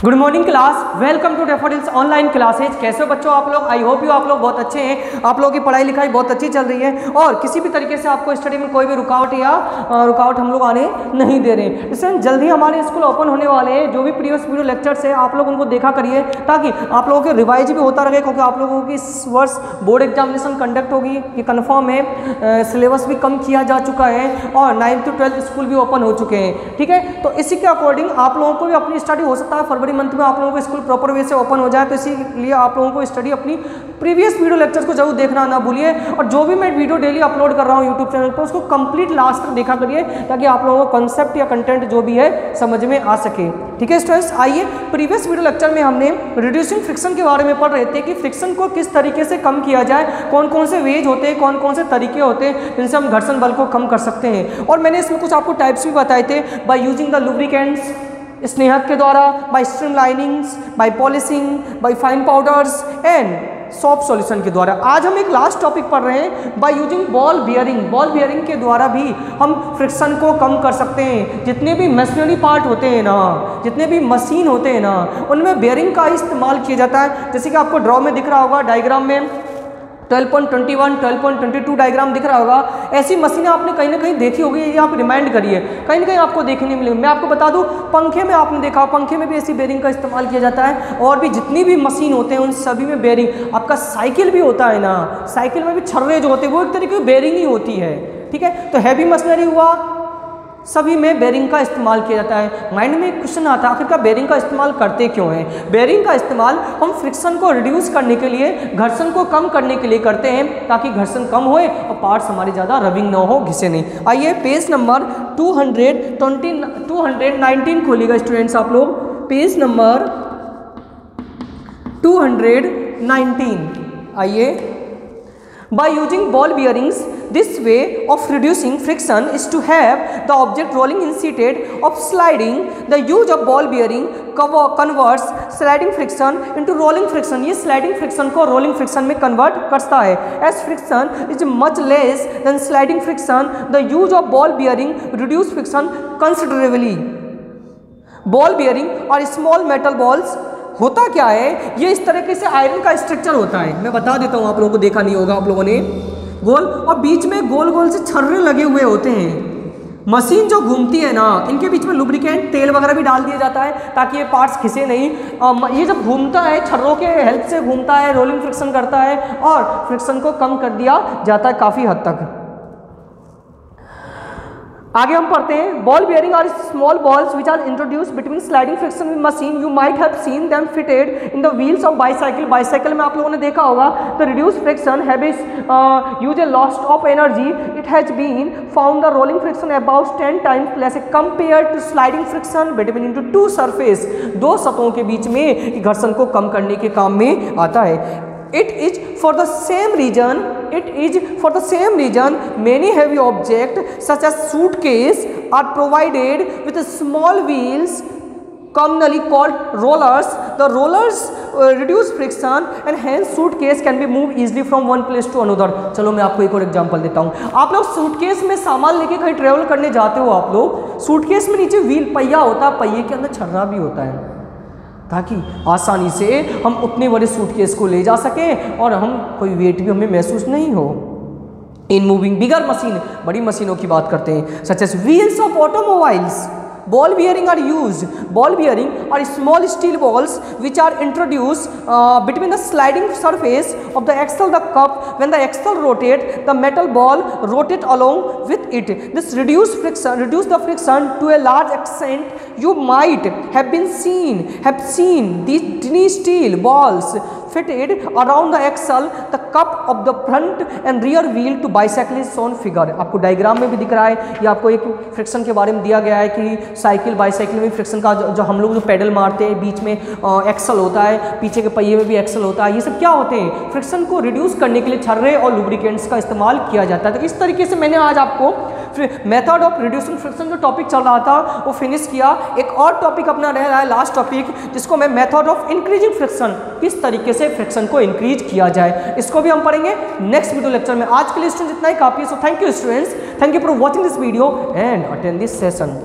Good morning class, welcome to Daffodils online classes. कैसे हो बच्चों आप लोग? आई होप यू आप लोग बहुत अच्छे हैं। आप लोगों की पढ़ाई लिखाई बहुत अच्छी चल रही है और किसी भी तरीके से आपको स्टडी में कोई भी रुकावट हम लोग आने नहीं दे रहे हैं। इसलिए जल्दी हमारे स्कूल ओपन होने वाले हैं। जो भी प्रीवियस वीडियो लेक्चर्स है आप लोग उनको देखा करिए ताकि आप लोगों के रिवाइज भी होता रहे, क्योंकि आप लोगों की इस वर्ष बोर्ड एग्जामिनेशन कंडक्ट होगी, ये कन्फर्म है। सिलेबस भी कम किया जा चुका है और 9th to 12th स्कूल भी ओपन हो चुके हैं। ठीक है, तो इसी के अकॉर्डिंग आप लोगों को भी अपनी स्टडी हो सकता है फरवरी मंथ में आप लोगों को स्कूल प्रॉपर वे से ओपन हो जाए। तो इसीलिए आप लोगों को स्टडी अपनी प्रीवियस वीडियो लेक्चर्स को जरूर देखना ना भूलिए और जो भी मैं वीडियो डेली अपलोड कर रहा हूँ यूट्यूब चैनल पर उसको कंप्लीट लास्ट तक देखा करिए ताकि आप लोगों को कॉन्सेप्ट या कंटेंट जो भी है समझ में आ सके। ठीक है स्टूडेंट्स, आइए प्रीवियस वीडियो लेक्चर में हमने रिड्यूसिंग फ्रिक्शन के बारे में पढ़ रहे थे कि फ्रिक्शन को किस तरीके से कम किया जाए, कौन कौन से वेज होते हैं, कौन कौन से तरीके होते हैं जिनसे हम घर्षण बल को कम कर सकते हैं। और मैंने इसमें कुछ आपको टाइप्स भी बताए थे, बाय यूजिंग द लुब्रिकेंट्स, स्नेहक के द्वारा, by streamlinings, by polishing, by fine powders and soft solution के द्वारा। आज हम एक लास्ट टॉपिक पढ़ रहे हैं by using ball bearing. Ball bearing के द्वारा भी हम फ्रिक्शन को कम कर सकते हैं। जितने भी मशीनरी पार्ट होते हैं ना, जितने भी मशीन होते हैं ना, उनमें बियरिंग का इस्तेमाल किया जाता है। जैसे कि आपको ड्रॉ में दिख रहा होगा, डायग्राम में 12.21, 12.22 डायग्राम दिख रहा होगा। ऐसी मशीनें आपने कहीं ना कहीं देखी होगी, ये आप रिमाइंड करिए, कहीं ना कहीं आपको देखने मिलेगी। मैं आपको बता दूं, पंखे में आपने देखा, पंखे में भी ऐसी बेरिंग का इस्तेमाल किया जाता है। और भी जितनी भी मशीन होते हैं उन सभी में बेरिंग। आपका साइकिल भी होता है ना, साइकिल में भी छर्रे जो होते हैं वो एक तरीके की बेरिंग ही होती है। ठीक है, तो हैवी मशीनरी हुआ, सभी में बेरिंग का इस्तेमाल किया जाता है। माइंड में एक क्वेश्चन आता है, आखिरकार बेरिंग का इस्तेमाल करते क्यों हैं? बेरिंग का इस्तेमाल हम फ्रिक्शन को रिड्यूस करने के लिए, घर्षण को कम करने के लिए करते हैं ताकि घर्षण कम होए और पार्ट्स हमारे ज़्यादा रबिंग ना हो, घिसे नहीं। आइए पेज नंबर 219 खोलिएगा स्टूडेंट्स आप लोग, पेज नंबर 219। आइए, by using ball bearings, this way of reducing friction is to have the object rolling instead of sliding. The use of ball bearing converts sliding friction into rolling friction. ये sliding friction को rolling friction में convert करता है। As friction is much less than sliding friction, the use of ball bearing reduce friction considerably. Ball bearing और small metal balls होता क्या है, ये इस तरीके से आयरन का स्ट्रक्चर होता है। मैं बता देता हूँ, आप लोगों को देखा नहीं होगा आप लोगों ने, गोल और बीच में गोल गोल से छर्रे लगे हुए होते हैं। मशीन जो घूमती है ना, इनके बीच में लुब्रिकेंट तेल वगैरह भी डाल दिया जाता है ताकि ये पार्ट्स खिसे नहीं। ये जब घूमता है छर्रों के हेल्प से घूमता है, रोलिंग फ्रिक्शन करता है और फ्रिक्शन को कम कर दिया जाता है काफ़ी हद तक। आगे हम पढ़ते हैं, ball bearing are small balls which are introduce between sliding friction machine. You might have seen them fitted in the wheels of bicycle. Bicycle में आप लोगों ने देखा होगा। The reduce friction have use a loss of energy. It has been found the rolling friction about 10 times less compare to sliding friction between into two surface. दो सतहों के बीच में घर्षण को कम करने के काम में आता है। It is for the same reason many heavy objects such as suitcase are provided with small wheels commonly called rollers. The rollers reduce friction and hence suitcase can be moved easily from one place to another. चलो मैं आपको एक और example देता हूँ। आप लोग suitcase में सामान लेके कहीं ट्रेवल करने जाते हो, आप लोग सूटकेस में नीचे व्हील पहिया होता है, पहिए के अंदर छर्रा भी होता है ताकि आसानी से हम उतने बड़े सूटकेस को ले जा सकें और हम कोई वेट भी हमें महसूस नहीं हो। इन मूविंग बिगर मशीन, बड़ी मशीनों की बात करते हैं, such as wheels of automobiles. Ball bearing are used. Ball bearing are small steel balls which are introduced between the sliding surface of the axle, the cup. When the axle rotates, the metal ball rotates along with it. This reduce the friction to a large extent. You might have seen these tiny steel balls fitted around the axle, the cup of the front and rear wheel to bicyclist shown figure. आपको diagram में भी दिख रहा है। ये आपको एक friction के बारे में दिया गया है कि साइकिल बाईसाइकिल में फ्रिक्शन का जो हम लोग जो पेडल मारते हैं बीच में एक्सल होता है, पीछे के पहिए में भी एक्सल होता है। ये सब क्या होते हैं? फ्रिक्शन को रिड्यूस करने के लिए छर्रे और लुब्रिकेंट्स का इस्तेमाल किया जाता है। तो इस तरीके से मैंने आज आपको मेथड ऑफ रिड्यूसिंग फ्रिक्शन जो टॉपिक चल रहा था वो फिनिश किया। एक और टॉपिक अपना रह रहा है लास्ट टॉपिक, जिसको मैं मेथड ऑफ इंक्रीजिंग फ्रिक्शन, किस तरीके से फ्रिक्शन को इंक्रीज किया जाए, इसको भी हम पढ़ेंगे नेक्स्ट वीडियो लेक्चर में। आज के लिए स्टूडेंट्स इतना ही काफी है। So thank you students, thank you for watching this video and attend this session.